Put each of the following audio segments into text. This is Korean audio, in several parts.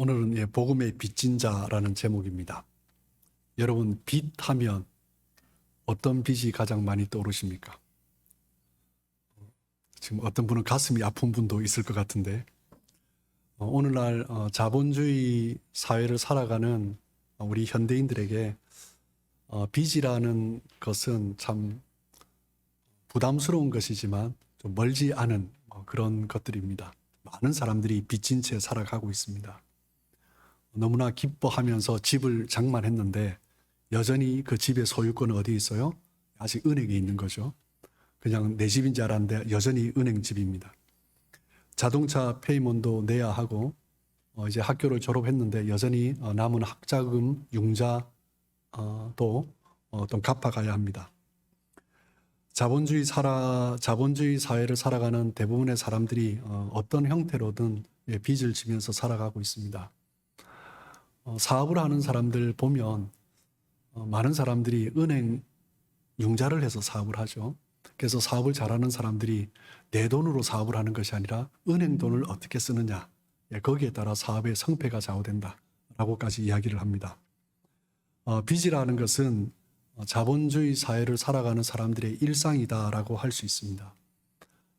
오늘은 복음의 빚진 자라는 제목입니다. 여러분, 빚 하면 어떤 빚이 가장 많이 떠오르십니까? 지금 어떤 분은 가슴이 아픈 분도 있을 것 같은데, 오늘날 자본주의 사회를 살아가는 우리 현대인들에게 빚이라는 것은 참 부담스러운 것이지만 좀 멀지 않은 그런 것들입니다. 많은 사람들이 빚진 채 살아가고 있습니다. 너무나 기뻐하면서 집을 장만했는데 여전히 그 집의 소유권은 어디 있어요? 아직 은행에 있는 거죠. 그냥 내 집인 줄 알았는데 여전히 은행 집입니다. 자동차 페이먼도 내야 하고 이제 학교를 졸업했는데 여전히 남은 학자금, 융자도 또 갚아가야 합니다. 자본주의 사회를 살아가는 대부분의 사람들이 어떤 형태로든 빚을 지면서 살아가고 있습니다. 사업을 하는 사람들 보면 많은 사람들이 은행 융자를 해서 사업을 하죠. 그래서 사업을 잘하는 사람들이 내 돈으로 사업을 하는 것이 아니라 은행 돈을 어떻게 쓰느냐, 거기에 따라 사업의 성패가 좌우된다라고까지 이야기를 합니다. 빚이라는 것은 자본주의 사회를 살아가는 사람들의 일상이다라고 할 수 있습니다.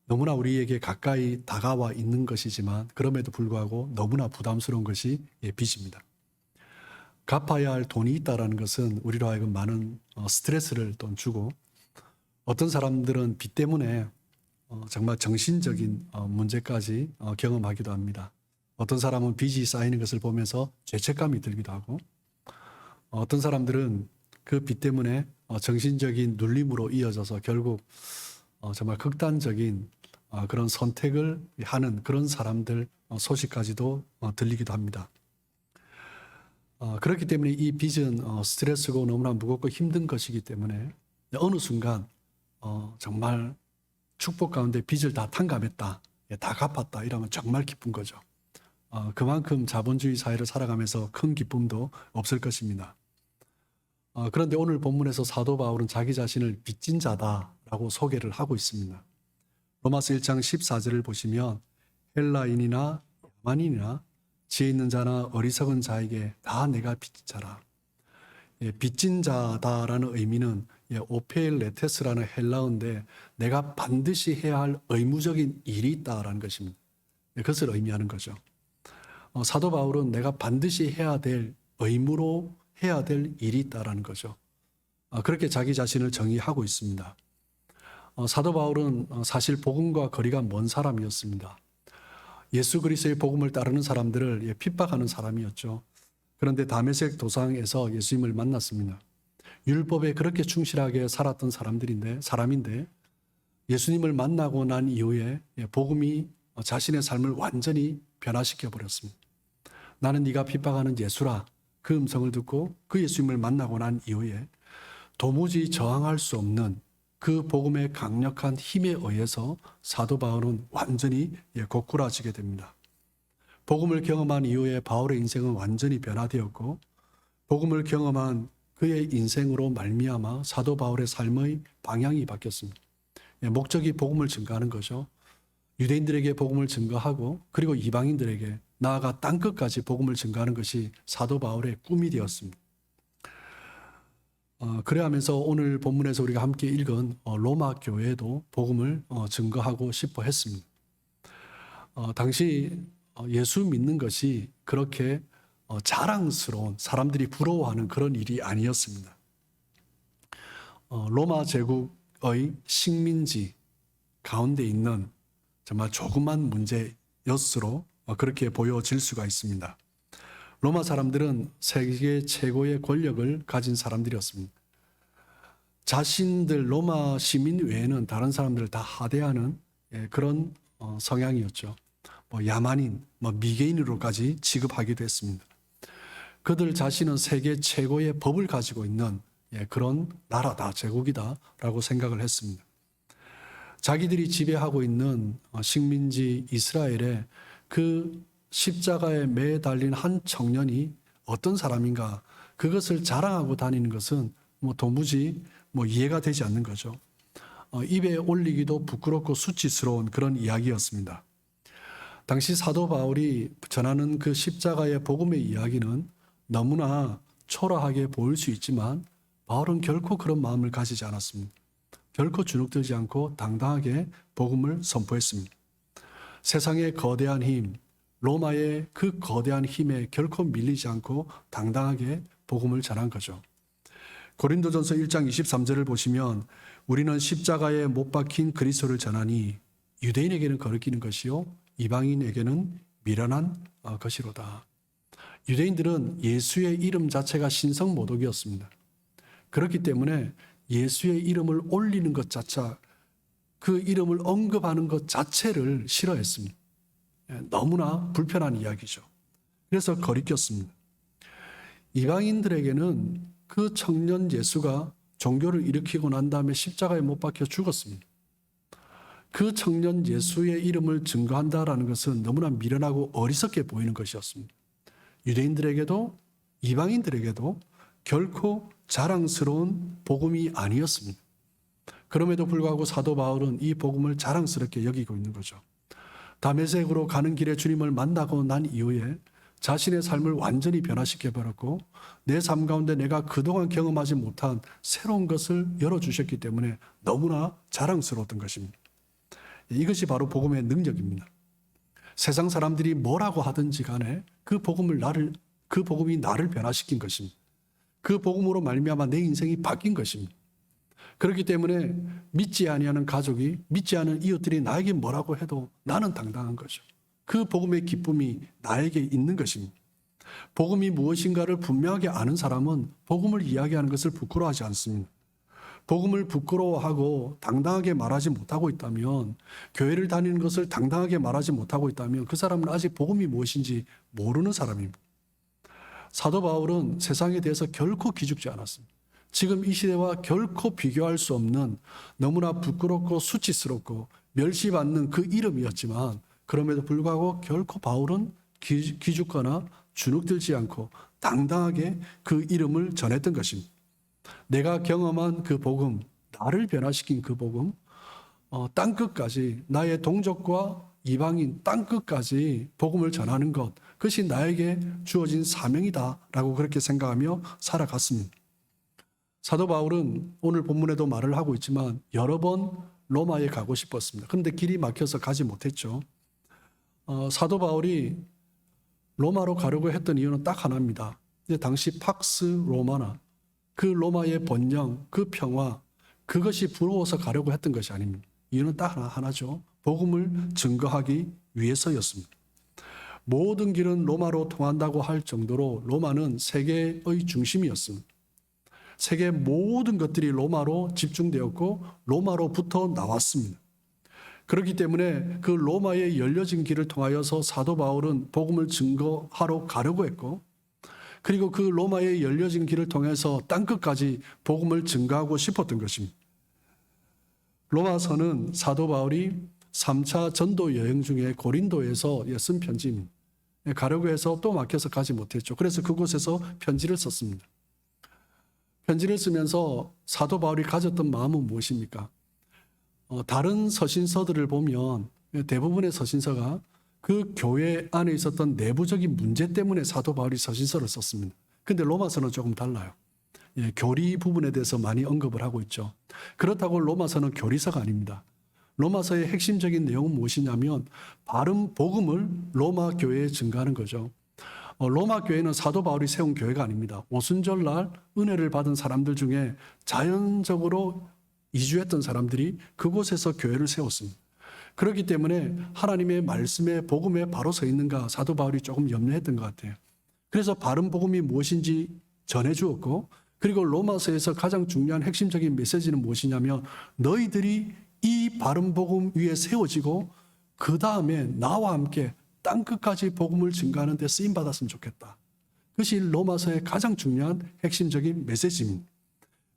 너무나 우리에게 가까이 다가와 있는 것이지만 그럼에도 불구하고 너무나 부담스러운 것이 빚입니다. 갚아야 할 돈이 있다는 것은 우리로 하여금 많은 스트레스를 또 주고, 어떤 사람들은 빚 때문에 정말 정신적인 문제까지 경험하기도 합니다. 어떤 사람은 빚이 쌓이는 것을 보면서 죄책감이 들기도 하고, 어떤 사람들은 그 빚 때문에 정신적인 눌림으로 이어져서 결국 정말 극단적인 그런 선택을 하는 그런 사람들 소식까지도 들리기도 합니다. 그렇기 때문에 이 빚은 스트레스고 너무나 무겁고 힘든 것이기 때문에 어느 순간 정말 축복 가운데 빚을 다 탕감했다, 다 갚았다 이러면 정말 기쁜 거죠. 그만큼 자본주의 사회를 살아가면서 큰 기쁨도 없을 것입니다. 그런데 오늘 본문에서 사도 바울은 자기 자신을 빚진 자다라고 소개를 하고 있습니다. 로마서 1장 14절을 보시면 헬라인이나 야만인이나 지혜 있는 자나 어리석은 자에게 다 내가 빚진 자라. 빚진 자다라는 의미는 오페일레테스라는 헬라어인데 내가 반드시 해야 할 의무적인 일이 있다라는 것입니다. 그것을 의미하는 거죠. 사도 바울은 내가 반드시 해야 될 의무로 해야 될 일이 있다라는 거죠. 그렇게 자기 자신을 정의하고 있습니다. 사도 바울은 사실 복음과 거리가 먼 사람이었습니다. 예수 그리스도의 복음을 따르는 사람들을 핍박하는 사람이었죠. 그런데 다메섹 도상에서 예수님을 만났습니다. 율법에 그렇게 충실하게 살았던 사람인데 예수님을 만나고 난 이후에 복음이 자신의 삶을 완전히 변화시켜 버렸습니다. 나는 네가 핍박하는 예수라, 그 음성을 듣고 그 예수님을 만나고 난 이후에 도무지 저항할 수 없는 그 복음의 강력한 힘에 의해서 사도 바울은 완전히 고꾸라지게 됩니다. 복음을 경험한 이후에 바울의 인생은 완전히 변화되었고, 복음을 경험한 그의 인생으로 말미암아 사도 바울의 삶의 방향이 바뀌었습니다. 목적이 복음을 증거하는 거죠. 유대인들에게 복음을 증거하고 그리고 이방인들에게 나아가 땅끝까지 복음을 증거하는 것이 사도 바울의 꿈이 되었습니다. 그래 하면서 오늘 본문에서 우리가 함께 읽은 로마 교회도 복음을 증거하고 싶어 했습니다. 당시 예수 믿는 것이 그렇게 자랑스러운, 사람들이 부러워하는 그런 일이 아니었습니다. 로마 제국의 식민지 가운데 있는 정말 조그만 문제였으로 그렇게 보여질 수가 있습니다. 로마 사람들은 세계 최고의 권력을 가진 사람들이었습니다. 자신들 로마 시민 외에는 다른 사람들을 다 하대하는 그런 성향이었죠. 야만인, 미개인으로까지 취급하기도 했습니다. 그들 자신은 세계 최고의 법을 가지고 있는 그런 나라다, 제국이다라고 생각을 했습니다. 자기들이 지배하고 있는 식민지 이스라엘에 그 십자가에 매달린 한 청년이 어떤 사람인가, 그것을 자랑하고 다니는 것은 도무지 이해가 되지 않는 거죠. 입에 올리기도 부끄럽고 수치스러운 그런 이야기였습니다. 당시 사도 바울이 전하는 그 십자가의 복음의 이야기는 너무나 초라하게 보일 수 있지만 바울은 결코 그런 마음을 가지지 않았습니다. 결코 주눅들지 않고 당당하게 복음을 선포했습니다. 세상의 거대한 힘, 로마의 그 거대한 힘에 결코 밀리지 않고 당당하게 복음을 전한 거죠. 고린도전서 1장 23절을 보시면 우리는 십자가에 못 박힌 그리스도를 전하니 유대인에게는 거리끼는 것이요 이방인에게는 미련한 것이로다. 유대인들은 예수의 이름 자체가 신성모독이었습니다. 그렇기 때문에 예수의 이름을 올리는 것 자체, 그 이름을 언급하는 것 자체를 싫어했습니다. 너무나 불편한 이야기죠. 그래서 거리꼈습니다. 이방인들에게는 그 청년 예수가 종교를 일으키고 난 다음에 십자가에 못 박혀 죽었습니다. 그 청년 예수의 이름을 증거한다라는 것은 너무나 미련하고 어리석게 보이는 것이었습니다. 유대인들에게도 이방인들에게도 결코 자랑스러운 복음이 아니었습니다. 그럼에도 불구하고 사도 바울은 이 복음을 자랑스럽게 여기고 있는 거죠. 다메섹으로 가는 길에 주님을 만나고 난 이후에 자신의 삶을 완전히 변화시켜버렸고 내 삶 가운데 내가 그동안 경험하지 못한 새로운 것을 열어주셨기 때문에 너무나 자랑스러웠던 것입니다. 이것이 바로 복음의 능력입니다. 세상 사람들이 뭐라고 하든지 간에 그 복음이 나를 변화시킨 것입니다. 그 복음으로 말미암아 내 인생이 바뀐 것입니다. 그렇기 때문에 믿지 아니하는 가족이, 믿지 않은 이웃들이 나에게 뭐라고 해도 나는 당당한 거죠. 그 복음의 기쁨이 나에게 있는 것입니다. 복음이 무엇인가를 분명하게 아는 사람은 복음을 이야기하는 것을 부끄러워하지 않습니다. 복음을 부끄러워하고 당당하게 말하지 못하고 있다면, 교회를 다니는 것을 당당하게 말하지 못하고 있다면 그 사람은 아직 복음이 무엇인지 모르는 사람입니다. 사도 바울은 세상에 대해서 결코 기죽지 않았습니다. 지금 이 시대와 결코 비교할 수 없는 너무나 부끄럽고 수치스럽고 멸시받는 그 이름이었지만 그럼에도 불구하고 결코 바울은 기죽거나 주눅들지 않고 당당하게 그 이름을 전했던 것입니다. 내가 경험한 그 복음, 나를 변화시킨 그 복음, 땅끝까지 나의 동족과 이방인 땅끝까지 복음을 전하는 것, 그것이 나에게 주어진 사명이다라고 그렇게 생각하며 살아갔습니다. 사도 바울은 오늘 본문에도 말을 하고 있지만 여러 번 로마에 가고 싶었습니다. 그런데 길이 막혀서 가지 못했죠. 사도 바울이 로마로 가려고 했던 이유는 딱 하나입니다. 당시 팍스 로마나 그 로마의 번영, 그 평화, 그것이 부러워서 가려고 했던 것이 아닙니다. 이유는 딱 하나죠. 복음을 증거하기 위해서였습니다. 모든 길은 로마로 통한다고 할 정도로 로마는 세계의 중심이었습니다. 세계 모든 것들이 로마로 집중되었고 로마로부터 나왔습니다. 그렇기 때문에 그 로마에 열려진 길을 통하여서 사도 바울은 복음을 증거하러 가려고 했고, 그리고 그 로마에 열려진 길을 통해서 땅끝까지 복음을 증거하고 싶었던 것입니다. 로마서는 사도 바울이 3차 전도 여행 중에 고린도에서 쓴 편지입니다. 가려고 해서 또 막혀서 가지 못했죠. 그래서 그곳에서 편지를 썼습니다. 편지를 쓰면서 사도 바울이 가졌던 마음은 무엇입니까? 다른 서신서들을 보면 대부분의 서신서가 그 교회 안에 있었던 내부적인 문제 때문에 사도 바울이 서신서를 썼습니다. 근데 로마서는 조금 달라요. 교리 부분에 대해서 많이 언급을 하고 있죠. 그렇다고 로마서는 교리서가 아닙니다. 로마서의 핵심적인 내용은 무엇이냐면 바른 복음을 로마 교회에 증거하는 거죠. 로마 교회는 사도 바울이 세운 교회가 아닙니다. 오순절날 은혜를 받은 사람들 중에 자연적으로 이주했던 사람들이 그곳에서 교회를 세웠습니다. 그렇기 때문에 하나님의 말씀에 복음에 바로 서 있는가 사도 바울이 조금 염려했던 것 같아요. 그래서 바른 복음이 무엇인지 전해주었고, 그리고 로마서에서 가장 중요한 핵심적인 메시지는 무엇이냐면 너희들이 이 바른 복음 위에 세워지고 그 다음에 나와 함께 땅끝까지 복음을 증거하는 데 쓰임받았으면 좋겠다. 그것이 로마서의 가장 중요한 핵심적인 메시지입니다.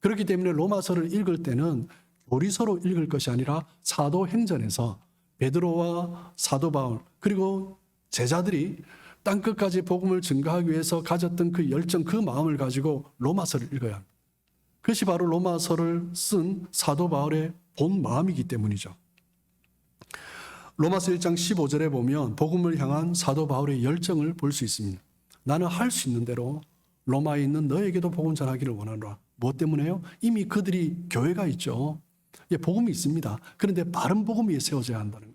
그렇기 때문에 로마서를 읽을 때는 교리서로 읽을 것이 아니라 사도행전에서 베드로와 사도 바울 그리고 제자들이 땅끝까지 복음을 증거하기 위해서 가졌던 그 열정, 그 마음을 가지고 로마서를 읽어야 합니다. 그것이 바로 로마서를 쓴 사도 바울의 본 마음이기 때문이죠. 로마서 1장 15절에 보면 복음을 향한 사도 바울의 열정을 볼 수 있습니다. 나는 할 수 있는 대로 로마에 있는 너에게도 복음 전하기를 원하노라. 무엇 때문에요? 이미 그들이 교회가 있죠. 예, 복음이 있습니다. 그런데 바른 복음 위에 세워져야 한다는 거예요.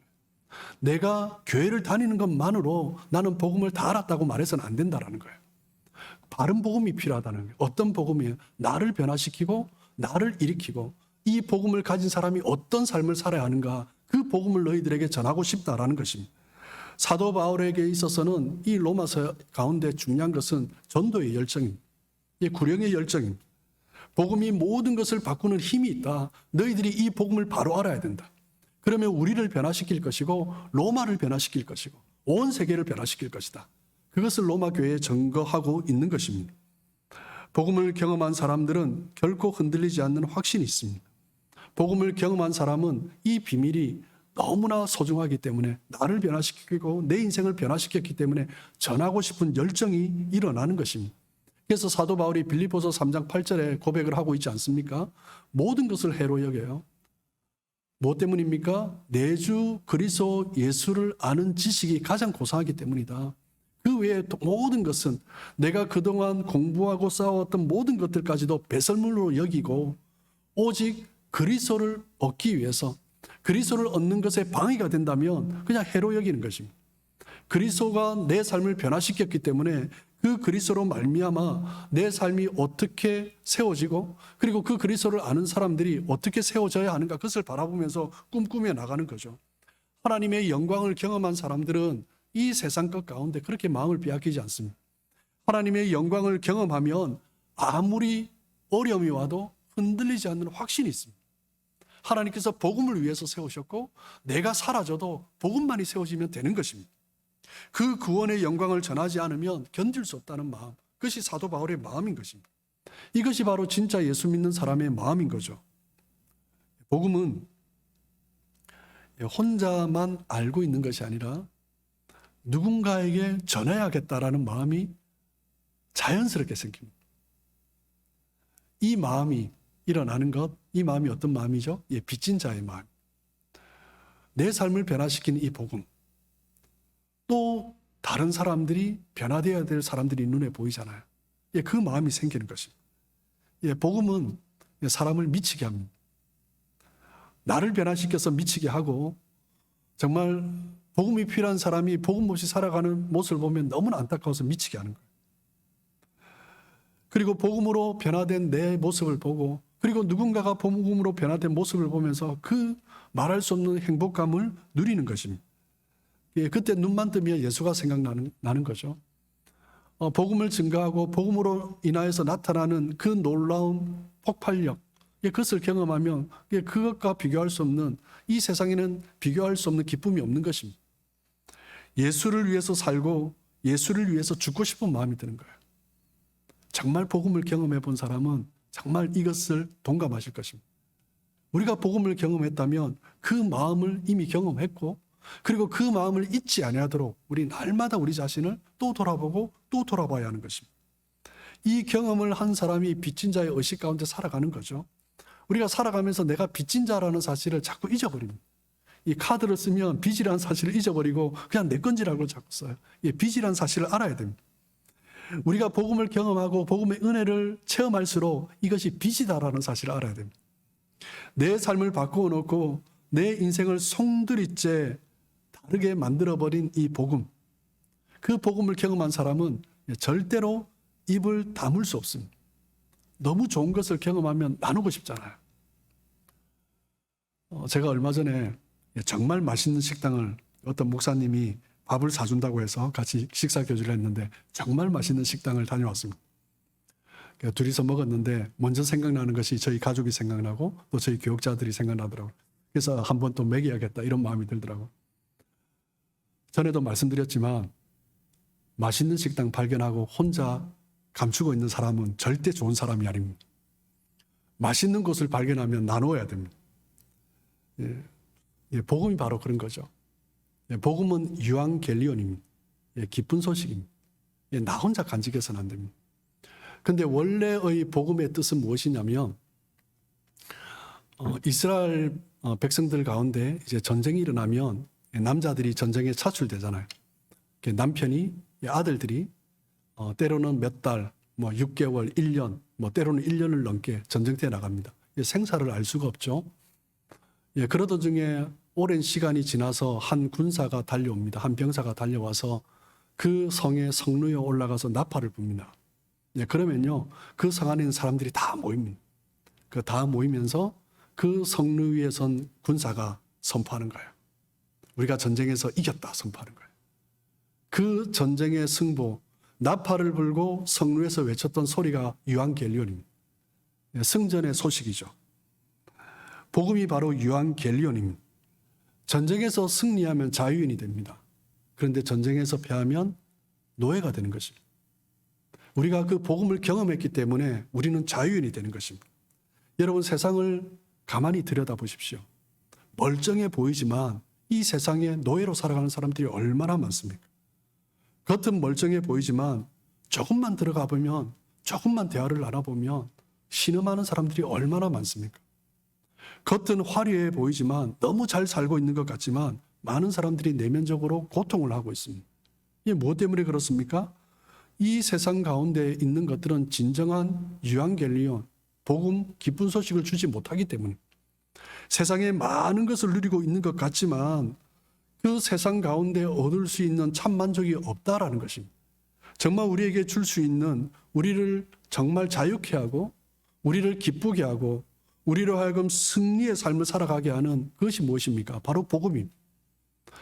내가 교회를 다니는 것만으로 나는 복음을 다 알았다고 말해서는 안 된다는 거예요. 바른 복음이 필요하다는 거예요. 어떤 복음이에요? 나를 변화시키고 나를 일으키고 이 복음을 가진 사람이 어떤 삶을 살아야 하는가, 그 복음을 너희들에게 전하고 싶다라는 것입니다. 사도 바울에게 있어서는 이 로마서 가운데 중요한 것은 전도의 열정입니다. 구령의 열정입니다. 복음이 모든 것을 바꾸는 힘이 있다. 너희들이 이 복음을 바로 알아야 된다. 그러면 우리를 변화시킬 것이고 로마를 변화시킬 것이고 온 세계를 변화시킬 것이다. 그것을 로마 교회에 증거하고 있는 것입니다. 복음을 경험한 사람들은 결코 흔들리지 않는 확신이 있습니다. 복음을 경험한 사람은 이 비밀이 너무나 소중하기 때문에 나를 변화시키고 내 인생을 변화시켰기 때문에 전하고 싶은 열정이 일어나는 것입니다. 그래서 사도 바울이 빌립보서 3장 8절에 고백을 하고 있지 않습니까? 모든 것을 해로 여겨요. 뭐 때문입니까? 내 주 그리스도 예수를 아는 지식이 가장 고상하기 때문이다. 그 외에 모든 것은 내가 그동안 공부하고 쌓아왔던 모든 것들까지도 배설물로 여기고 오직 그리스도를 얻기 위해서, 그리스도를 얻는 것에 방해가 된다면 그냥 해로 여기는 것입니다. 그리스도가 내 삶을 변화시켰기 때문에 그 그리스도로 말미암아 내 삶이 어떻게 세워지고 그리고 그 그리스도를 아는 사람들이 어떻게 세워져야 하는가, 그것을 바라보면서 꿈꾸며 나가는 거죠. 하나님의 영광을 경험한 사람들은 이 세상 것 가운데 그렇게 마음을 빼앗기지 않습니다. 하나님의 영광을 경험하면 아무리 어려움이 와도 흔들리지 않는 확신이 있습니다. 하나님께서 복음을 위해서 세우셨고 내가 사라져도 복음만이 세워지면 되는 것입니다. 그 구원의 영광을 전하지 않으면 견딜 수 없다는 마음, 그것이 사도 바울의 마음인 것입니다. 이것이 바로 진짜 예수 믿는 사람의 마음인 거죠. 복음은 혼자만 알고 있는 것이 아니라 누군가에게 전해야겠다라는 마음이 자연스럽게 생깁니다. 이 마음이 일어나는 것, 이 마음이 어떤 마음이죠? 빚진 자의 마음. 내 삶을 변화시키는 이 복음. 또 다른 사람들이 변화되어야 될 사람들이 눈에 보이잖아요. 그 마음이 생기는 것입니다. 복음은 사람을 미치게 합니다. 나를 변화시켜서 미치게 하고 정말 복음이 필요한 사람이 복음 없이 살아가는 모습을 보면 너무나 안타까워서 미치게 하는 거예요. 그리고 복음으로 변화된 내 모습을 보고 그리고 누군가가 복음으로 변화된 모습을 보면서 그 말할 수 없는 행복감을 누리는 것입니다. 그때 눈만 뜨면 예수가 생각나는 거죠. 복음을 증거하고 복음으로 인하여서 나타나는 그 놀라운 폭발력, 그것을 경험하면 그것과 비교할 수 없는, 이 세상에는 비교할 수 없는 기쁨이 없는 것입니다. 예수를 위해서 살고 예수를 위해서 죽고 싶은 마음이 드는 거예요. 정말 복음을 경험해 본 사람은 정말 이것을 동감하실 것입니다. 우리가 복음을 경험했다면 그 마음을 이미 경험했고 그리고 그 마음을 잊지 아니하도록 우리 날마다 우리 자신을 또 돌아보고 또 돌아봐야 하는 것입니다. 이 경험을 한 사람이 빚진 자의 의식 가운데 살아가는 거죠. 우리가 살아가면서 내가 빚진 자라는 사실을 자꾸 잊어버립니다. 이 카드를 쓰면 빚이라는 사실을 잊어버리고 그냥 내 건지라고 자꾸 써요. 빚이라는 사실을 알아야 됩니다. 우리가 복음을 경험하고 복음의 은혜를 체험할수록 이것이 빚이다라는 사실을 알아야 됩니다. 내 삶을 바꾸어 놓고 내 인생을 송두리째 다르게 만들어버린 이 복음, 그 복음을 경험한 사람은 절대로 입을 다물 수 없습니다. 너무 좋은 것을 경험하면 나누고 싶잖아요. 제가 얼마 전에 정말 맛있는 식당을 어떤 목사님이 밥을 사준다고 해서 같이 식사 교주를 했는데 정말 맛있는 식당을 다녀왔습니다. 둘이서 먹었는데 먼저 생각나는 것이 저희 가족이 생각나고 또 저희 교육자들이 생각나더라고요. 그래서 한번 또 먹여야겠다 이런 마음이 들더라고요. 전에도 말씀드렸지만 맛있는 식당 발견하고 혼자 감추고 있는 사람은 절대 좋은 사람이 아닙니다. 맛있는 곳을 발견하면 나누어야 됩니다. 복음이 바로 그런 거죠. 복음은 유앙겔리온입니다. 기쁜 소식입니다. 나 혼자 간직해서는 안 됩니다. 그런데 원래의 복음의 뜻은 무엇이냐면 이스라엘 백성들 가운데 이제 전쟁이 일어나면 남자들이 전쟁에 차출되잖아요. 남편이, 아들들이 때로는 몇 달, 6개월, 1년, 때로는 1년을 넘게 전쟁터에 나갑니다. 생사를 알 수가 없죠. 그러던 중에 오랜 시간이 지나서 한 군사가 달려옵니다. 한 병사가 달려와서 그 성의 성루에 올라가서 나팔을 붑니다. 그러면요, 그 성 안에 있는 사람들이 다 모입니다. 다 모이면서 그 성루 위에 선 군사가 선포하는 거예요. 우리가 전쟁에서 이겼다 선포하는 거예요. 그 전쟁의 승부, 나팔을 불고 성루에서 외쳤던 소리가 유앙겔리온입니다. 승전의 소식이죠. 복음이 바로 유앙겔리온입니다. 전쟁에서 승리하면 자유인이 됩니다. 그런데 전쟁에서 패하면 노예가 되는 것입니다. 우리가 그 복음을 경험했기 때문에 우리는 자유인이 되는 것입니다. 여러분, 세상을 가만히 들여다보십시오. 멀쩡해 보이지만 이 세상에 노예로 살아가는 사람들이 얼마나 많습니까? 겉은 멀쩡해 보이지만 조금만 들어가 보면, 조금만 대화를 나눠보면 신음하는 사람들이 얼마나 많습니까? 겉은 화려해 보이지만 너무 잘 살고 있는 것 같지만 많은 사람들이 내면적으로 고통을 하고 있습니다. 이게 무엇 때문에 그렇습니까? 이 세상 가운데 있는 것들은 진정한 유앙겔리온, 복음, 기쁜 소식을 주지 못하기 때문에 세상에 많은 것을 누리고 있는 것 같지만 그 세상 가운데 얻을 수 있는 참 만족이 없다라는 것입니다. 정말 우리에게 줄 수 있는, 우리를 정말 자유케 하고 우리를 기쁘게 하고 우리로 하여금 승리의 삶을 살아가게 하는 그것이 무엇입니까? 바로 복음입니다.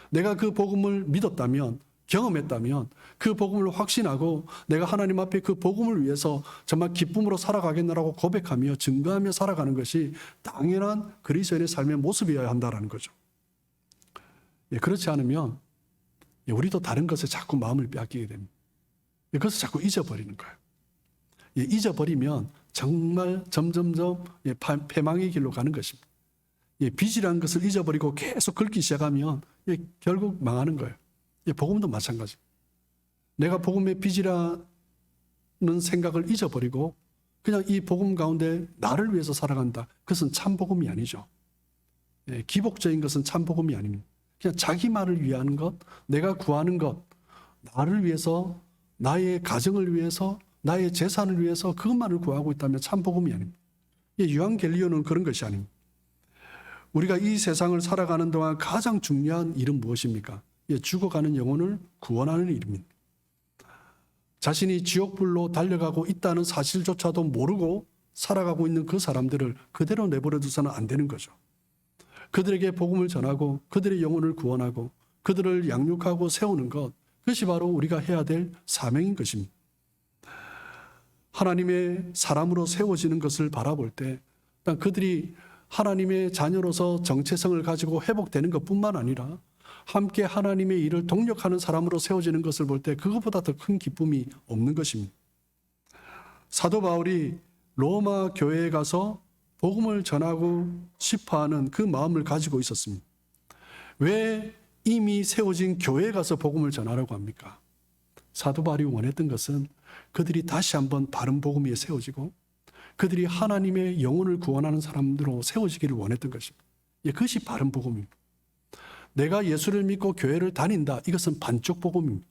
내가 그 복음을 믿었다면, 경험했다면 그 복음을 확신하고 내가 하나님 앞에 그 복음을 위해서 정말 기쁨으로 살아가겠노라고 고백하며 증거하며 살아가는 것이 당연한 그리스도인의 삶의 모습이어야 한다는 거죠. 그렇지 않으면 우리도 다른 것에 자꾸 마음을 빼앗기게 됩니다. 그것을 자꾸 잊어버리는 거예요. 잊어버리면 정말 점점점 패망의 길로 가는 것입니다. 빚이라는 것을 잊어버리고 계속 긁기 시작하면 결국 망하는 거예요. 복음도 마찬가지입니다. 내가 복음의 빚이라는 생각을 잊어버리고 그냥 이 복음 가운데 나를 위해서 살아간다. 그것은 참 복음이 아니죠. 기복적인 것은 참 복음이 아닙니다. 그냥 자기만을 위한 것, 내가 구하는 것, 나를 위해서, 나의 가정을 위해서, 나의 재산을 위해서 그것만을 구하고 있다면 참 복음이 아닙니다. 유앙겔리온은 그런 것이 아닙니다. 우리가 이 세상을 살아가는 동안 가장 중요한 일은 무엇입니까? 죽어가는 영혼을 구원하는 일입니다. 자신이 지옥불로 달려가고 있다는 사실조차도 모르고 살아가고 있는 그 사람들을 그대로 내버려 두서는 안 되는 거죠. 그들에게 복음을 전하고 그들의 영혼을 구원하고 그들을 양육하고 세우는 것, 그것이 바로 우리가 해야 될 사명인 것입니다. 하나님의 사람으로 세워지는 것을 바라볼 때 그들이 하나님의 자녀로서 정체성을 가지고 회복되는 것뿐만 아니라 함께 하나님의 일을 동력하는 사람으로 세워지는 것을 볼 때 그것보다 더 큰 기쁨이 없는 것입니다. 사도 바울이 로마 교회에 가서 복음을 전하고 싶어하는 그 마음을 가지고 있었습니다. 왜 이미 세워진 교회에 가서 복음을 전하라고 합니까? 사도 바울이 원했던 것은 그들이 다시 한번 바른 복음 위에 세워지고 그들이 하나님의 영혼을 구원하는 사람들로 세워지기를 원했던 것입니다. 그것이 바른 복음입니다. 내가 예수를 믿고 교회를 다닌다. 이것은 반쪽 복음입니다.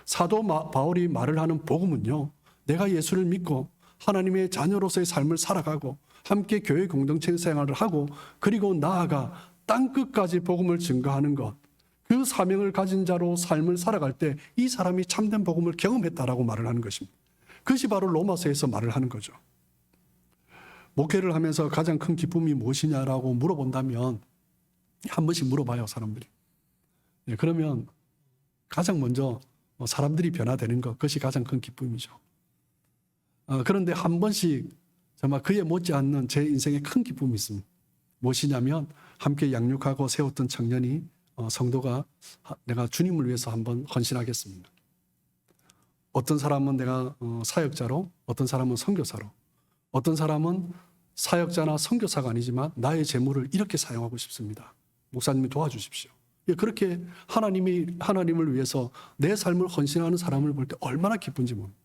사도 바울이 말을 하는 복음은요, 내가 예수를 믿고 하나님의 자녀로서의 삶을 살아가고 함께 교회 공동체 생활을 하고 그리고 나아가 땅끝까지 복음을 증거하는 것, 그 사명을 가진 자로 삶을 살아갈 때 이 사람이 참된 복음을 경험했다라고 말을 하는 것입니다. 그것이 바로 로마서에서 말을 하는 거죠. 목회를 하면서 가장 큰 기쁨이 무엇이냐라고 물어본다면 한 번씩 물어봐요, 사람들이. 그러면 가장 먼저 사람들이 변화되는 것, 그것이 가장 큰 기쁨이죠. 그런데 한 번씩 정말 그에 못지않는 제 인생에 큰 기쁨이 있습니다. 무엇이냐면 함께 양육하고 세웠던 청년이 성도가 내가 주님을 위해서 한번 헌신하겠습니다. 어떤 사람은 내가 사역자로, 어떤 사람은 선교사로, 어떤 사람은 사역자나 선교사가 아니지만 나의 재물을 이렇게 사용하고 싶습니다. 목사님이 도와주십시오. 그렇게 하나님을 위해서 내 삶을 헌신하는 사람을 볼 때 얼마나 기쁜지 모릅니다.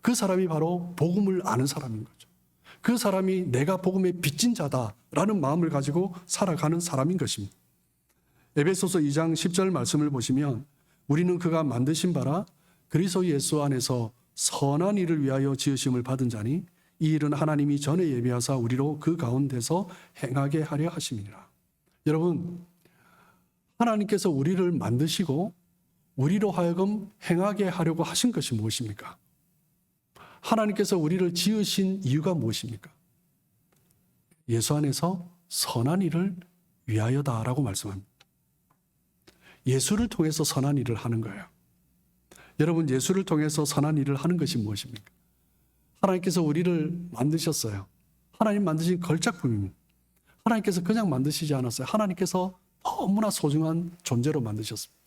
그 사람이 바로 복음을 아는 사람인 거죠. 그 사람이 내가 복음의 빚진 자다라는 마음을 가지고 살아가는 사람인 것입니다. 에베소서 2장 10절 말씀을 보시면 우리는 그가 만드신 바라 그리스도 예수 안에서 선한 일을 위하여 지으심을 받은 자니 이 일은 하나님이 전에 예비하사 우리로 그 가운데서 행하게 하려 하심이니라. 여러분, 하나님께서 우리를 만드시고 우리로 하여금 행하게 하려고 하신 것이 무엇입니까? 하나님께서 우리를 지으신 이유가 무엇입니까? 예수 안에서 선한 일을 위하여다라고 말씀합니다. 예수를 통해서 선한 일을 하는 거예요. 여러분, 예수를 통해서 선한 일을 하는 것이 무엇입니까? 하나님께서 우리를 만드셨어요. 하나님 만드신 걸작품입니다. 하나님께서 그냥 만드시지 않았어요. 하나님께서 너무나 소중한 존재로 만드셨습니다.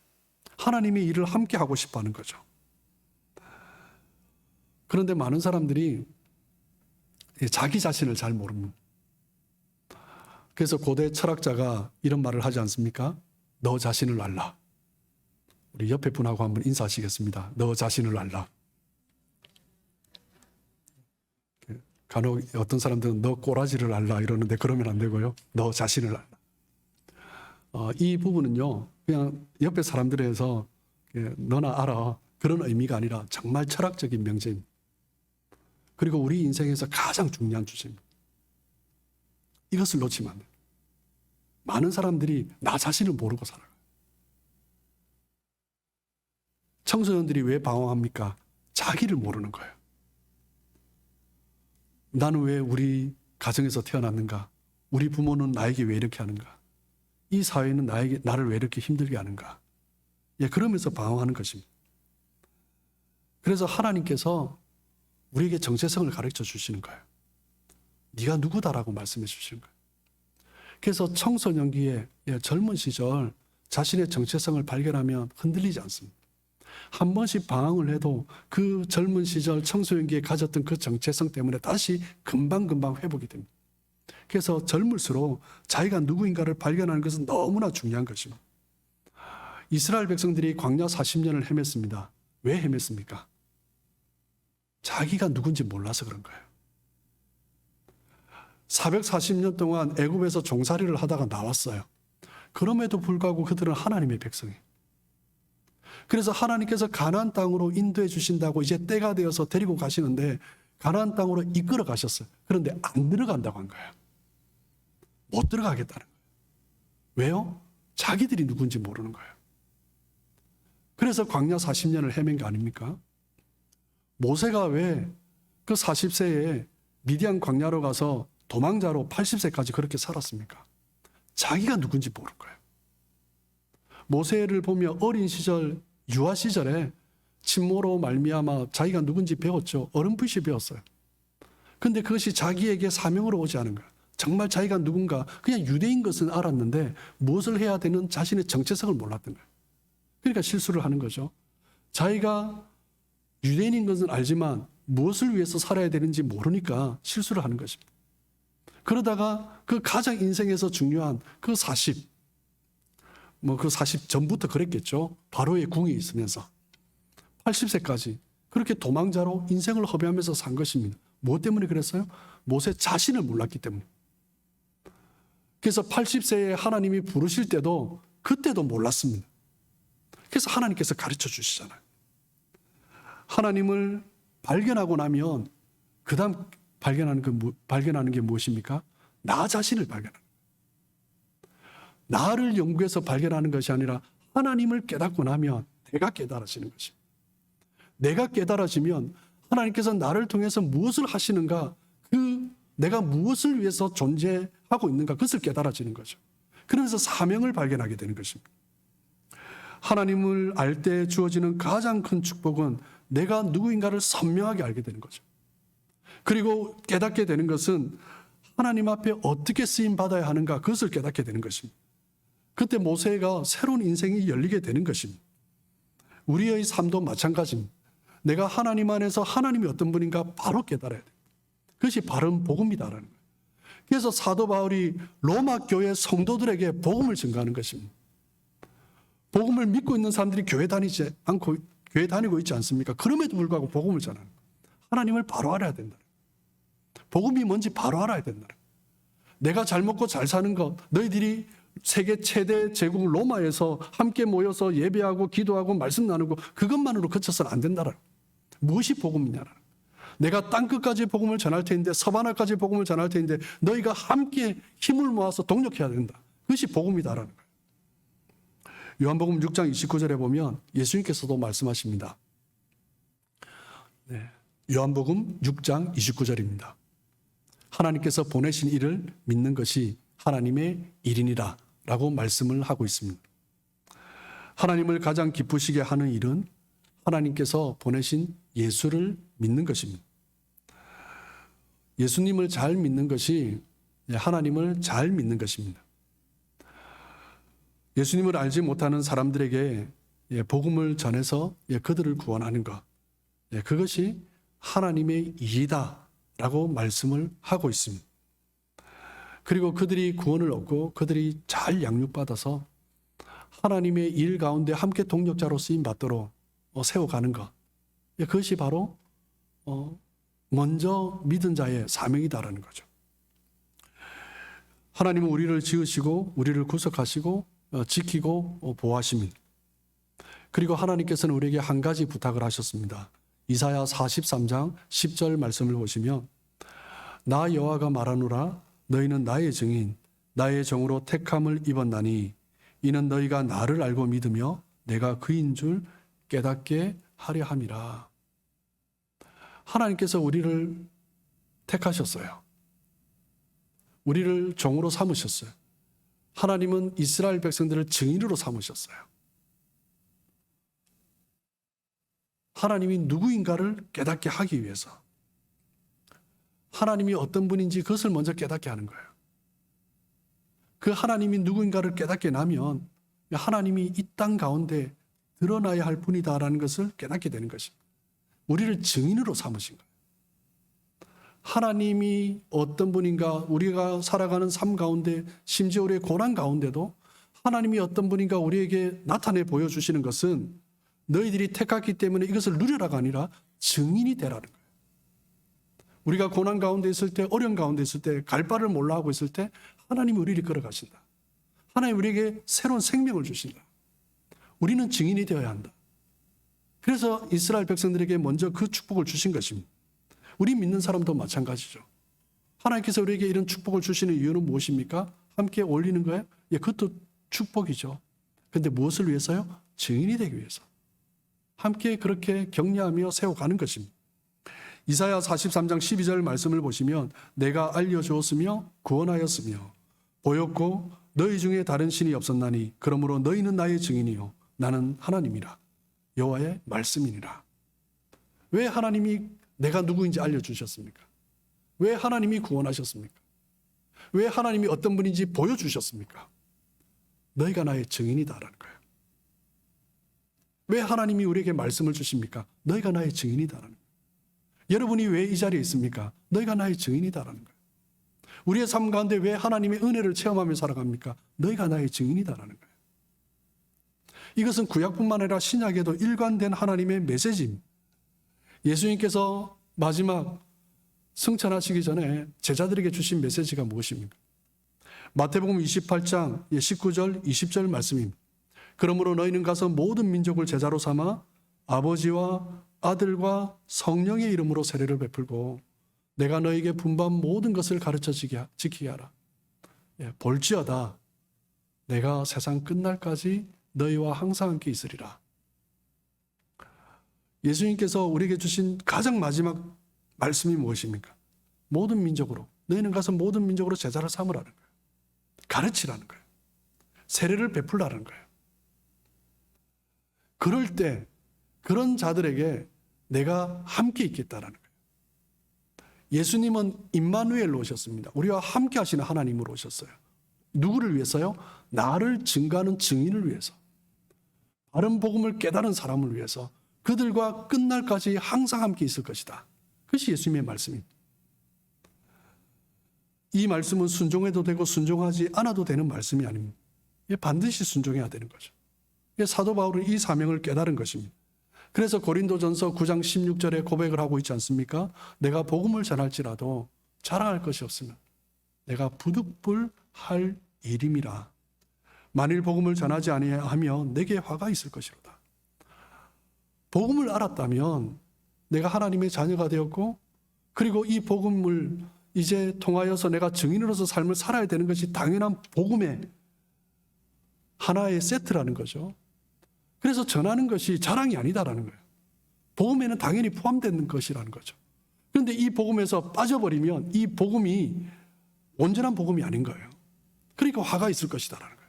하나님이 일을 함께 하고 싶어 하는 거죠. 그런데 많은 사람들이 자기 자신을 잘 모릅니다. 그래서 고대 철학자가 이런 말을 하지 않습니까? 너 자신을 알라. 우리 옆에 분하고 한번 인사하시겠습니다. 너 자신을 알라. 간혹 어떤 사람들은 너 꼬라지를 알라 이러는데 그러면 안 되고요. 너 자신을 알라. 이 부분은요, 그냥 옆에 사람들에서 너나 알아 그런 의미가 아니라 정말 철학적인 명제입니다. 그리고 우리 인생에서 가장 중요한 주제입니다. 이것을 놓치면 안 돼요. 많은 사람들이 나 자신을 모르고 살아요. 청소년들이 왜 방황합니까? 자기를 모르는 거예요. 나는 왜 우리 가정에서 태어났는가? 우리 부모는 나에게 왜 이렇게 하는가? 이 사회는 나를 왜 이렇게 힘들게 하는가? 그러면서 방황하는 것입니다. 그래서 하나님께서 우리에게 정체성을 가르쳐 주시는 거예요. 네가 누구다라고 말씀해 주시는 거예요. 그래서 청소년기에 젊은 시절 자신의 정체성을 발견하면 흔들리지 않습니다. 한 번씩 방황을 해도 그 젊은 시절 청소년기에 가졌던 그 정체성 때문에 다시 금방금방 회복이 됩니다. 그래서 젊을수록 자기가 누구인가를 발견하는 것은 너무나 중요한 것입니다. 이스라엘 백성들이 광야 40년을 헤맸습니다. 왜 헤맸습니까? 자기가 누군지 몰라서 그런 거예요. 440년 동안 애굽에서 종살이를 하다가 나왔어요. 그럼에도 불구하고 그들은 하나님의 백성이에요. 그래서 하나님께서 가나안 땅으로 인도해 주신다고 이제 때가 되어서 데리고 가시는데 가나안 땅으로 이끌어 가셨어요. 그런데 안 들어간다고 한 거예요. 못 들어가겠다는 거예요. 왜요? 자기들이 누군지 모르는 거예요. 그래서 광야 40년을 헤맨 거 아닙니까? 모세가 왜 그 40세에 미디안 광야로 가서 도망자로 80세까지 그렇게 살았습니까? 자기가 누군지 모르는 거예요. 모세를 보며 어린 시절, 유아 시절에 친모로 말미암아 자기가 누군지 배웠죠. 어렴풋이 배웠어요. 근데 그것이 자기에게 사명으로 오지 않은 거예요. 정말 자기가 누군가, 그냥 유대인 것은 알았는데 무엇을 해야 되는 자신의 정체성을 몰랐던 거예요. 그러니까 실수를 하는 거죠. 자기가 유대인인 것은 알지만 무엇을 위해서 살아야 되는지 모르니까 실수를 하는 것입니다. 그러다가 그 가장 인생에서 중요한 그 40 전부터 그랬겠죠. 바로의 궁에 있으면서 80세까지 그렇게 도망자로 인생을 허비하면서 산 것입니다. 뭐 때문에 그랬어요? 모세 자신을 몰랐기 때문에. 그래서 80세에 하나님이 부르실 때도 그때도 몰랐습니다. 그래서 하나님께서 가르쳐 주시잖아요. 하나님을 발견하고 나면 그 다음 발견하는 게 무엇입니까? 나 자신을 발견하는 거예요. 나를 연구해서 발견하는 것이 아니라 하나님을 깨닫고 나면 내가 깨달아지는 것입니다. 내가 깨달아지면 하나님께서 나를 통해서 무엇을 하시는가, 내가 무엇을 위해서 존재하고 있는가, 그것을 깨달아지는 거죠. 그러면서 사명을 발견하게 되는 것입니다. 하나님을 알 때 주어지는 가장 큰 축복은 내가 누구인가를 선명하게 알게 되는 거죠. 그리고 깨닫게 되는 것은 하나님 앞에 어떻게 쓰임 받아야 하는가, 그것을 깨닫게 되는 것입니다. 그때 모세가 새로운 인생이 열리게 되는 것입니다. 우리의 삶도 마찬가지입니다. 내가 하나님 안에서 하나님이 어떤 분인가 바로 깨달아야 돼요. 그것이 바른 복음이다라는 거예요. 그래서 사도 바울이 로마 교회 성도들에게 복음을 전가하는 것입니다. 복음을 믿고 있는 사람들이 교회 다니고 있지 않습니까? 그럼에도 불구하고 복음을 전하는 거예요. 하나님을 바로 알아야 된다. 복음이 뭔지 바로 알아야 된다. 내가 잘 먹고 잘 사는 것, 너희들이 세계 최대 제국 로마에서 함께 모여서 예배하고 기도하고 말씀 나누고 그것만으로 그쳐서는 안 된다라는 무엇이 복음이냐라는 내가 땅끝까지 복음을 전할 테인데 서바나까지 복음을 전할 테인데 너희가 함께 힘을 모아서 동력해야 된다. 그것이 복음이다라는 거예요. 요한복음 6장 29절에 보면 예수님께서도 말씀하십니다. 네. 요한복음 6장 29절입니다. 하나님께서 보내신 이를 믿는 것이 하나님의 일이니라 라고 말씀을 하고 있습니다. 하나님을 가장 기쁘시게 하는 일은 하나님께서 보내신 예수를 믿는 것입니다. 예수님을 잘 믿는 것이 하나님을 잘 믿는 것입니다. 예수님을 알지 못하는 사람들에게 복음을 전해서 그들을 구원하는 것, 그것이 하나님의 일이다라고 말씀을 하고 있습니다. 그리고 그들이 구원을 얻고 그들이 잘 양육받아서 하나님의 일 가운데 함께 동력자로 쓰임받도록 세워가는 것, 그것이 바로 먼저 믿은 자의 사명이다라는 거죠. 하나님은 우리를 지으시고 우리를 구속하시고 지키고 보호하십니다. 그리고 하나님께서는 우리에게 한 가지 부탁을 하셨습니다. 이사야 43장 10절 말씀을 보시면 나 여호와가 말하노라 너희는 나의 증인 나의 종으로 택함을 입었나니 이는 너희가 나를 알고 믿으며 내가 그인 줄 깨닫게 하려 함이라. 하나님께서 우리를 택하셨어요. 우리를 종으로 삼으셨어요. 하나님은 이스라엘 백성들을 증인으로 삼으셨어요. 하나님이 누구인가를 깨닫게 하기 위해서 하나님이 어떤 분인지 그것을 먼저 깨닫게 하는 거예요. 그 하나님이 누구인가를 깨닫게 나면 하나님이 이 땅 가운데 드러나야 할 분이다라는 것을 깨닫게 되는 것입니다. 우리를 증인으로 삼으신 거예요. 하나님이 어떤 분인가 우리가 살아가는 삶 가운데 심지어 우리의 고난 가운데도 하나님이 어떤 분인가 우리에게 나타내 보여주시는 것은 너희들이 택했기 때문에 이것을 누려라가 아니라 증인이 되라는 거예요. 우리가 고난 가운데 있을 때 어려움 가운데 있을 때 갈 바를 몰라 하고 있을 때 하나님이 우리를 걸어가신다. 하나님 우리에게 새로운 생명을 주신다. 우리는 증인이 되어야 한다. 그래서 이스라엘 백성들에게 먼저 그 축복을 주신 것입니다. 우리 믿는 사람도 마찬가지죠. 하나님께서 우리에게 이런 축복을 주시는 이유는 무엇입니까? 함께 올리는 거예요? 그것도 축복이죠. 그런데 무엇을 위해서요? 증인이 되기 위해서. 함께 그렇게 격려하며 세워가는 것입니다. 이사야 43장 12절 말씀을 보시면 내가 알려주었으며 구원하였으며 보였고 너희 중에 다른 신이 없었나니 그러므로 너희는 나의 증인이요 나는 하나님이라 여호와의 말씀이니라. 왜 하나님이 내가 누구인지 알려주셨습니까? 왜 하나님이 구원하셨습니까? 왜 하나님이 어떤 분인지 보여주셨습니까? 너희가 나의 증인이다라는 거예요. 왜 하나님이 우리에게 말씀을 주십니까? 너희가 나의 증인이다라는 거예요. 여러분이 왜 이 자리에 있습니까? 너희가 나의 증인이다라는 거예요. 우리의 삶 가운데 왜 하나님의 은혜를 체험하며 살아갑니까? 너희가 나의 증인이다라는 거예요. 이것은 구약뿐만 아니라 신약에도 일관된 하나님의 메시지입니다. 예수님께서 마지막 승천하시기 전에 제자들에게 주신 메시지가 무엇입니까? 마태복음 28장 19절 20절 말씀입니다. 그러므로 너희는 가서 모든 민족을 제자로 삼아 아버지와 아들과 성령의 이름으로 세례를 베풀고 내가 너희에게 분부한 모든 것을 가르쳐 지키게 하라. 볼지어다 내가 세상 끝날까지 너희와 항상 함께 있으리라. 예수님께서 우리에게 주신 가장 마지막 말씀이 무엇입니까? 모든 민족으로 너희는 가서 모든 민족으로 제자를 삼으라는 거예요. 가르치라는 거예요. 세례를 베풀라는 거예요. 그럴 때 그런 자들에게 내가 함께 있겠다라는 거예요. 예수님은 임마누엘로 오셨습니다. 우리와 함께 하시는 하나님으로 오셨어요. 누구를 위해서요? 나를 증거하는 증인을 위해서. 바른 복음을 깨달은 사람을 위해서. 그들과 끝날까지 항상 함께 있을 것이다. 그것이 예수님의 말씀입니다. 이 말씀은 순종해도 되고 순종하지 않아도 되는 말씀이 아닙니다. 반드시 순종해야 되는 거죠. 사도 바울은 이 사명을 깨달은 것입니다. 그래서 고린도전서 9장 16절에 고백을 하고 있지 않습니까? 내가 복음을 전할지라도 자랑할 것이 없으면 내가 부득불할 일임이라. 만일 복음을 전하지 아니하면 내게 화가 있을 것이로다. 복음을 알았다면 내가 하나님의 자녀가 되었고, 그리고 이 복음을 이제 통하여서 내가 증인으로서 삶을 살아야 되는 것이 당연한 복음의 하나의 세트라는 거죠. 그래서 전하는 것이 자랑이 아니다라는 거예요. 복음에는 당연히 포함되는 것이라는 거죠. 그런데 이 복음에서 빠져버리면 이 복음이 온전한 복음이 아닌 거예요. 그러니까 화가 있을 것이다라는 거예요.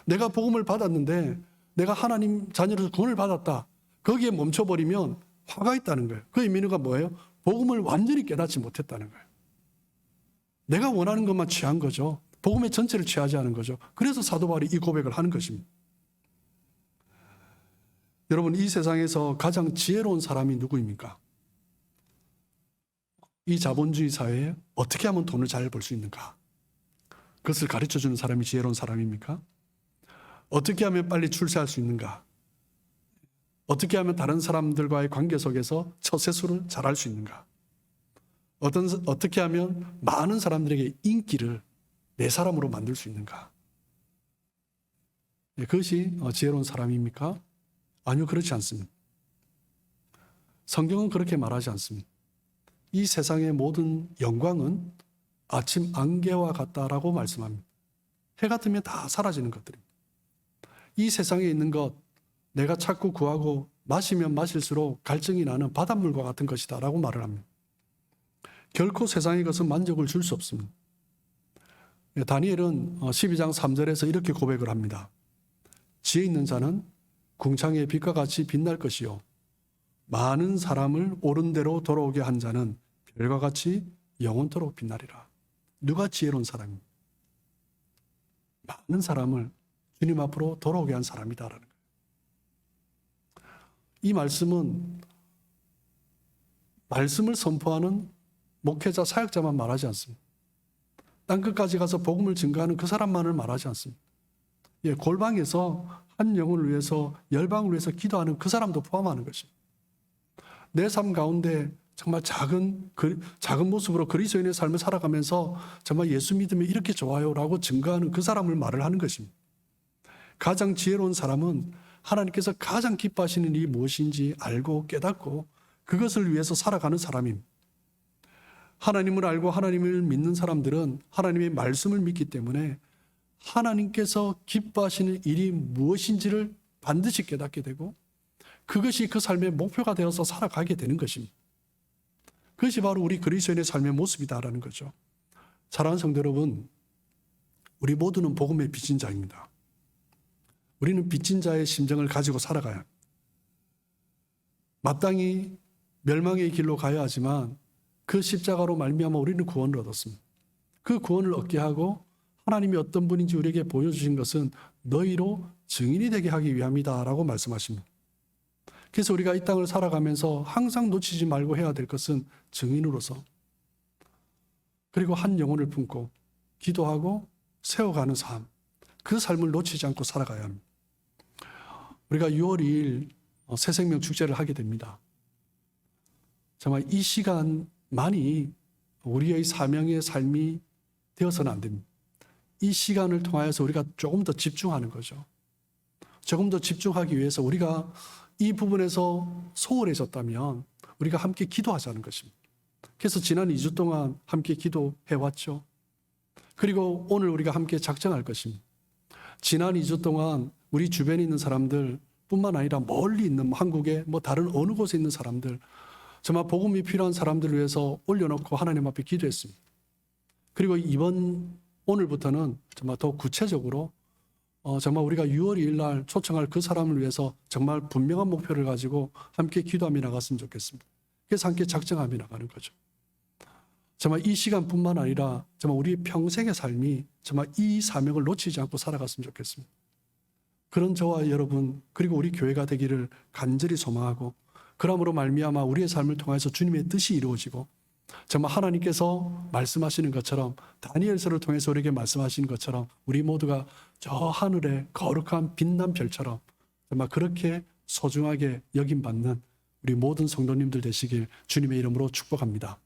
내가 복음을 받았는데 내가 하나님 자녀로서 구원을 받았다. 거기에 멈춰버리면 화가 있다는 거예요. 그 의미가 뭐예요? 복음을 완전히 깨닫지 못했다는 거예요. 내가 원하는 것만 취한 거죠. 복음의 전체를 취하지 않은 거죠. 그래서 사도 바울이 이 고백을 하는 것입니다. 여러분, 이 세상에서 가장 지혜로운 사람이 누구입니까? 이 자본주의 사회에 어떻게 하면 돈을 잘 벌 수 있는가? 그것을 가르쳐주는 사람이 지혜로운 사람입니까? 어떻게 하면 빨리 출세할 수 있는가? 어떻게 하면 다른 사람들과의 관계 속에서 처세술을 잘할 수 있는가? 어떻게 하면 많은 사람들에게 인기를 내 사람으로 만들 수 있는가? 그것이 지혜로운 사람입니까? 아니요, 그렇지 않습니다. 성경은 그렇게 말하지 않습니다. 이 세상의 모든 영광은 아침 안개와 같다라고 말씀합니다. 해가 뜨면 다 사라지는 것들입니다. 이 세상에 있는 것, 내가 찾고 구하고 마시면 마실수록 갈증이 나는 바닷물과 같은 것이다 라고 말을 합니다. 결코 세상의 것은 만족을 줄 수 없습니다. 다니엘은 12장 3절에서 이렇게 고백을 합니다. 지혜 있는 자는 궁창의 빛과 같이 빛날 것이요, 많은 사람을 옳은 대로 돌아오게 한 자는 별과 같이 영원토록 빛나리라. 누가 지혜로운 사람입니까? 많은 사람을 주님 앞으로 돌아오게 한 사람이다라는 거예요. 이 말씀은 말씀을 선포하는 목회자, 사역자만 말하지 않습니다. 땅끝까지 가서 복음을 증거하는 그 사람만을 말하지 않습니다. 골방에서 한 영혼을 위해서, 열방을 위해서 기도하는 그 사람도 포함하는 것입니다. 내 삶 가운데 정말 작은 모습으로 그리스도인의 삶을 살아가면서 정말 예수 믿으면 이렇게 좋아요라고 증거하는 그 사람을 말을 하는 것입니다. 가장 지혜로운 사람은 하나님께서 가장 기뻐하시는 일이 무엇인지 알고 깨닫고 그것을 위해서 살아가는 사람입니다. 하나님을 알고 하나님을 믿는 사람들은 하나님의 말씀을 믿기 때문에 하나님께서 기뻐하시는 일이 무엇인지를 반드시 깨닫게 되고 그것이 그 삶의 목표가 되어서 살아가게 되는 것입니다. 그것이 바로 우리 그리스도인의 삶의 모습이다라는 거죠. 사랑하는 성도 여러분, 우리 모두는 복음의 빚진 자입니다. 우리는 빚진 자의 심정을 가지고 살아가야 합니다. 마땅히 멸망의 길로 가야 하지만 그 십자가로 말미암아 우리는 구원을 얻었습니다. 그 구원을 얻게 하고 하나님이 어떤 분인지 우리에게 보여주신 것은 너희로 증인이 되게 하기 위함이다라고 말씀하십니다. 그래서 우리가 이 땅을 살아가면서 항상 놓치지 말고 해야 될 것은 증인으로서, 그리고 한 영혼을 품고 기도하고 세워가는 삶, 그 삶을 놓치지 않고 살아가야 합니다. 우리가 6월 2일 새생명 축제를 하게 됩니다. 정말 이 시간만이 우리의 사명의 삶이 되어서는 안 됩니다. 이 시간을 통하여서 우리가 조금 더 집중하는 거죠. 조금 더 집중하기 위해서 우리가 이 부분에서 소홀해졌다면 우리가 함께 기도하자는 것입니다. 그래서 지난 2주 동안 함께 기도해왔죠. 그리고 오늘 우리가 함께 작정할 것입니다. 지난 2주 동안 우리 주변에 있는 사람들 뿐만 아니라 멀리 있는 한국의 다른 어느 곳에 있는 사람들, 정말 복음이 필요한 사람들을 위해서 올려놓고 하나님 앞에 기도했습니다. 그리고 오늘부터는 정말 더 구체적으로 정말 우리가 6월 2일 날 초청할 그 사람을 위해서 정말 분명한 목표를 가지고 함께 기도하며 나갔으면 좋겠습니다. 그래서 함께 작정하며 나가는 거죠. 정말 이 시간뿐만 아니라 정말 우리 평생의 삶이 정말 이 사명을 놓치지 않고 살아갔으면 좋겠습니다. 그런 저와 여러분, 그리고 우리 교회가 되기를 간절히 소망하고, 그러므로 말미암아 우리의 삶을 통해서 주님의 뜻이 이루어지고 정말 하나님께서 말씀하시는 것처럼, 다니엘서를 통해서 우리에게 말씀하시는 것처럼 우리 모두가 저 하늘의 거룩한 빛난 별처럼 정말 그렇게 소중하게 여김받는 우리 모든 성도님들 되시길 주님의 이름으로 축복합니다.